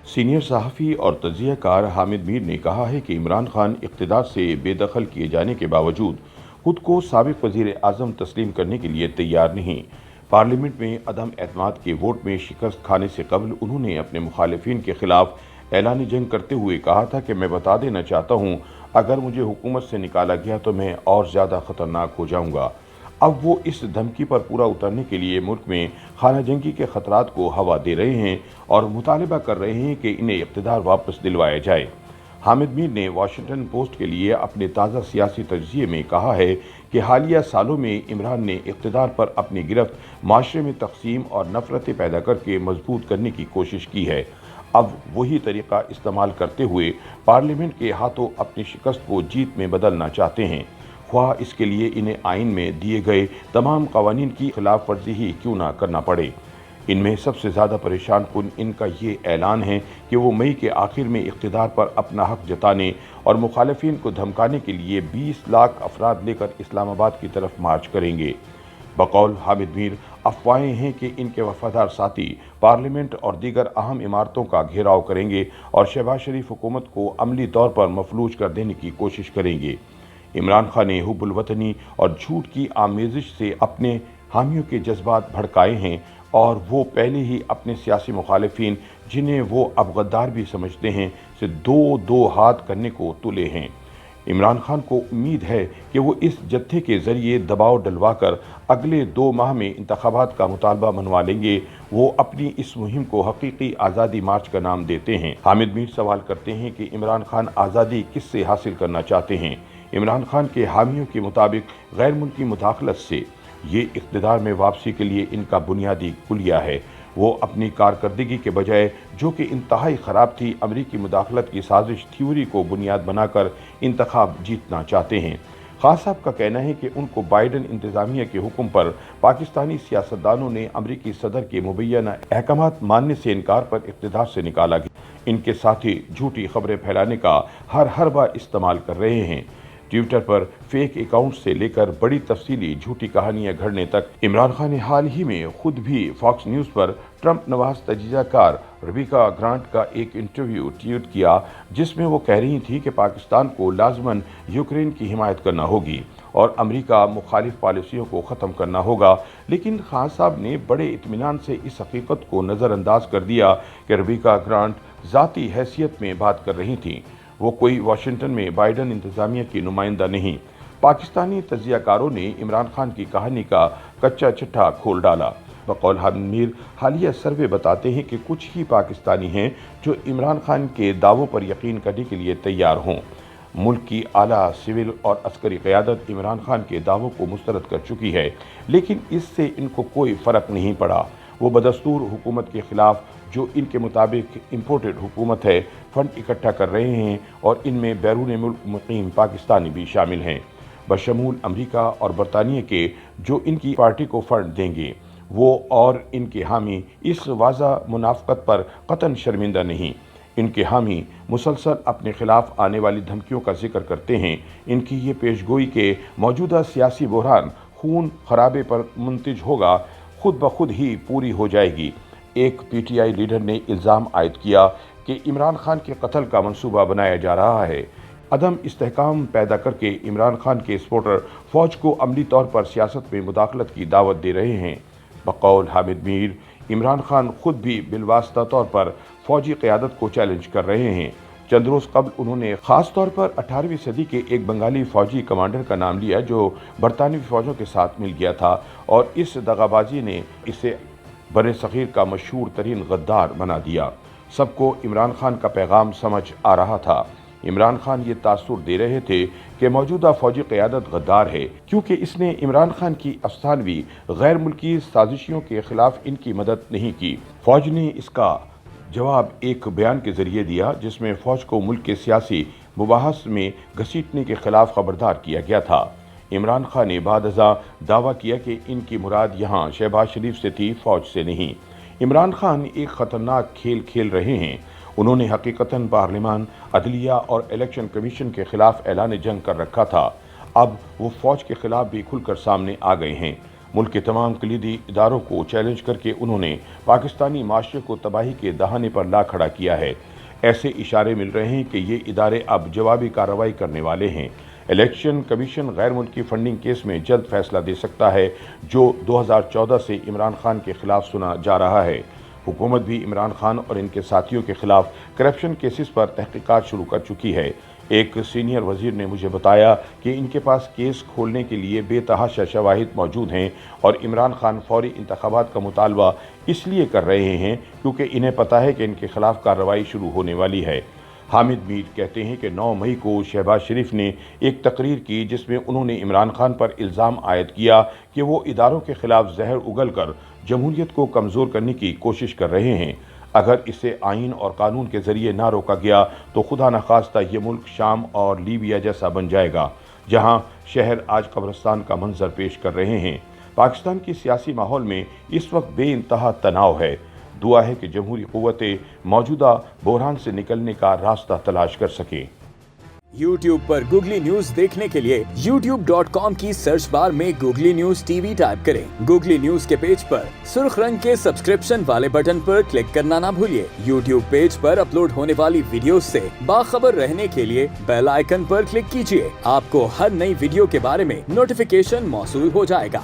Senior सहाफ़ी और तज्ज़िया car Hamid Mir ने कहा है कि इमरान खान इक़्तिदार से बेदखल किए जाने के बावजूद खुद को साबिक़ वज़ीर आज़म तस्लीम करने के लिए तैयार नहीं। पार्लियामेंट में अदम एतमाद के वोट में शिकस्त खाने से कबल उन्होंने अपने मुखालिफिन के खिलाफ ऐलान जंग करते हुए कहा था कि मैं बता देना चाहता हूँ, अगर मुझे हुकूमत से निकाला गया तो मैं और ज़्यादा ख़तरनाक हो जाऊँगा। अब वो इस धमकी पर पूरा उतरने के लिए मुल्क में खाना जंगी के खतरात को हवा दे रहे हैं और मुतालबा कर रहे हैं कि इन्हें इक़्तिदार वापस दिलवाया जाए। हामिद मीर ने वाशिंगटन पोस्ट के लिए अपने ताज़ा सियासी तज्ज़िये में कहा है कि हालिया सालों में इमरान ने इक़्तिदार पर अपनी गिरफ्त माशरे में तक़सीम और नफ़रतें पैदा करके मजबूत करने की कोशिश की है। अब वही तरीक़ा इस्तेमाल करते हुए पार्लियामेंट के हाथों अपनी शिकस्त को जीत में बदलना चाहते हैं, ख्वाह इसके लिए इन्हें आइन में दिए गए तमाम कवानीन की खिलाफ वर्जी ही क्यों ना करना पड़े। इनमें सबसे ज़्यादा परेशान कुन इनका ये ऐलान है कि वो मई के आखिर में इक़्तिदार पर अपना हक जताने और मुखालिफिन को धमकाने के लिए 20 लाख अफराद लेकर इस्लामाबाद की तरफ मार्च करेंगे। बकौल हामिद मीर, अफवाहें हैं कि इनके वफादार साथी पार्लियामेंट और दीगर अहम इमारतों का घेराव करेंगे और शहबाज शरीफ हुकूमत को अमली तौर पर मफलूज कर देने की कोशिश करेंगे। इमरान खान ने हुब्बुल वतनी और झूठ की आमेज़िश से अपने हामियों के जज्बात भड़काए हैं और वो पहले ही अपने सियासी मुखालिफिन, जिन्हें वो अब गद्दार भी समझते हैं, से दो हाथ करने को तुले हैं। इमरान खान को उम्मीद है कि वो इस जत्थे के ज़रिए दबाव डलवाकर अगले 2 माह में इंतखाबात का मुतालबा मनवा लेंगे। वो अपनी इस मुहिम को हकीकी आज़ादी मार्च का नाम देते हैं। हामिद मीर सवाल करते हैं कि इमरान खान आज़ादी किससे हासिल करना चाहते हैं। इमरान खान के हामियों के मुताबिक गैर मुल्की मुदाखलत से। ये इक़्तिदार में वापसी के लिए इनका बुनियादी कुलिया है। वो अपनी कारकर्दगी के बजाय, जो कि इंतहाई ख़राब थी, अमरीकी मुदाखलत की साजिश थ्योरी को बुनियाद बनाकर इंतखाब जीतना चाहते हैं। खान साहब का कहना है कि उनको बाइडन इंतज़ामिया के हुक्म पर पाकिस्तानी सियासतदानों ने अमरीकी सदर के मुबैना अहकामात मानने से इनकार पर इक़्तिदार से निकाला गया। इनके साथी झूठी खबरें फैलाने का हर हरबा इस्तेमाल कर रहे हैं। ट्विटर पर फेक अकाउंट से लेकर बड़ी तफसीली झूठी कहानियां घड़ने तक। इमरान खान ने हाल ही में खुद भी फॉक्स न्यूज़ पर ट्रंप नवाज तजीज़ा कार रेबिका ग्रांट का एक इंटरव्यू ट्वीट किया, जिसमें वो कह रही थी कि पाकिस्तान को लाजमन यूक्रेन की हिमायत करना होगी और अमेरिका मुखालिफ पॉलिसियों को ख़त्म करना होगा। लेकिन खान साहब ने बड़े इत्मीनान से इस हकीकत को नज़रअंदाज कर दिया कि रेबिका ग्रांट ज़ाती हैसियत में बात कर रही थीं। वो कोई वाशिंगटन में बाइडन इंतज़ामिया की नुमाइंदा नहीं। पाकिस्तानी तज्ज़ियाकारों ने इमरान खान की कहानी का कच्चा चिट्ठा खोल डाला। बकौल हामिद मीर, हालिया सर्वे बताते हैं कि कुछ ही पाकिस्तानी हैं जो इमरान खान के दावों पर यकीन करने के लिए तैयार हों। मुल्क की आला सिविल और अस्करी क़यादत इमरान खान के दावों को मुस्तरद कर चुकी है, लेकिन इससे इनको कोई फ़र्क नहीं पड़ा। वो बदस्तूर हुकूमत के ख़िलाफ़, जो इनके मुताबिक इम्पोर्टेड हुकूमत है, फ़ंड इकट्ठा कर रहे हैं और इनमें बैरून मुल्क मुक़ीम पाकिस्तानी भी शामिल हैं, बशमूल अमरीका और बरतानिया के, जो इनकी पार्टी को फ़ंड देंगे। वो और इनके हामी इस वाज़ा मुनाफ़क़त पर क़तन शर्मिंदा नहीं। इनके हामी मुसलसल अपने ख़िलाफ़ आने वाली धमकियों का जिक्र करते हैं। इनकी ये पेशगोई के मौजूदा सियासी बहरान खून खराबे पर मुंतज होगा, खुद ब खुद ही पूरी हो जाएगी। एक पीटीआई लीडर ने इल्ज़ाम आयद किया कि इमरान खान के कत्ल का मंसूबा बनाया जा रहा है। अदम इस्तेहकाम पैदा करके इमरान खान के सपोर्टर फ़ौज को अमली तौर पर सियासत में मुदाखलत की दावत दे रहे हैं। बकौल हामिद मीर, इमरान खान खुद भी बिलवास्ता तौर पर फ़ौजी क़यादत को चैलेंज कर रहे हैं। चंद रोज़ कबल उन्होंने ख़ास तौर पर 18वीं सदी के एक बंगाली फ़ौजी कमांडर का नाम लिया, जो बरतानवी फ़ौजों के साथ मिल गया था, और इस दगाबाजी ने इसे बरे सग़ीर का मशहूर तरीन गद्दार बना दिया। सबको इमरान खान का पैगाम समझ आ रहा था। इमरान खान ये तासुर दे रहे थे कि मौजूदा फ़ौजी क़यादत गद्दार है, क्योंकि इसने इमरान खान की अफसानवी गैर मुल्की साजिशों के ख़िलाफ़ इनकी मदद नहीं की। फ़ौज ने इसका जवाब एक बयान के ज़रिए दिया, जिसमें फ़ौज को मुल्क के सियासी मुबाहस में घसीटने के ख़िलाफ़ ख़बरदार किया गया था। इमरान खान ने बादज़ा दावा किया कि इनकी मुराद यहाँ शहबाज शरीफ से थी, फ़ौज से नहीं। इमरान खान एक ख़तरनाक खेल खेल रहे हैं। उन्होंने हकीकतन पार्लिमान, अदलिया और इलेक्शन कमीशन के ख़िलाफ़ ऐलान जंग कर रखा था। अब वो फ़ौज के ख़िलाफ़ भी खुलकर सामने आ गए हैं। मुल्क के तमाम कलीदी इदारों को चैलेंज करके उन्होंने पाकिस्तानी माशरे को तबाही के दहाने पर ला खड़ा किया है। ऐसे इशारे मिल रहे हैं कि ये इदारे अब जवाबी कार्रवाई करने वाले हैं। इलेक्शन कमीशन गैर मुल्की फंडिंग केस में जल्द फैसला दे सकता है, जो 2014 से इमरान खान के खिलाफ सुना जा रहा है। हुकूमत भी इमरान खान और इनके साथियों के खिलाफ करप्शन केसेस पर तहकीकात शुरू कर चुकी है। एक सीनियर वजीर ने मुझे बताया कि इनके पास केस खोलने के लिए बेतहाशा शवाहिद मौजूद हैं और इमरान खान फौरी इंतखाबात का मुतालबा इसलिए कर रहे हैं क्योंकि इन्हें पता है कि इनके खिलाफ कार्रवाई शुरू होने वाली है। हामिद मीर कहते हैं कि 9 मई को शहबाज शरीफ ने एक तकरीर की जिसमें उन्होंने इमरान खान पर इल्ज़ाम आयद किया कि वो इदारों के खिलाफ जहर उगल कर जमहूरियत को कमज़ोर करने की कोशिश कर रहे हैं। अगर इसे आइन और कानून के ज़रिए ना रोका गया तो खुदा न खास्ता ये मुल्क शाम और लीबिया जैसा बन जाएगा, जहां शहर आज कब्रिस्तान का मंजर पेश कर रहे हैं। पाकिस्तान की सियासी माहौल में इस वक्त बेइंतहा तनाव है। दुआ है कि जमहूरी क़ुव्वतें मौजूदा बहरान से निकलने का रास्ता तलाश कर सकें। YouTube पर गूगली न्यूज देखने के लिए youtube.com की सर्च बार में गूगली न्यूज टीवी टाइप करें। गूगली न्यूज के पेज पर सुर्ख रंग के सब्सक्रिप्शन वाले बटन पर क्लिक करना ना भूलिए। YouTube पेज पर अपलोड होने वाली वीडियोस से बाखबर रहने के लिए बेल आइकन पर क्लिक कीजिए। आपको हर नई वीडियो के बारे में नोटिफिकेशन मौसूल हो जाएगा।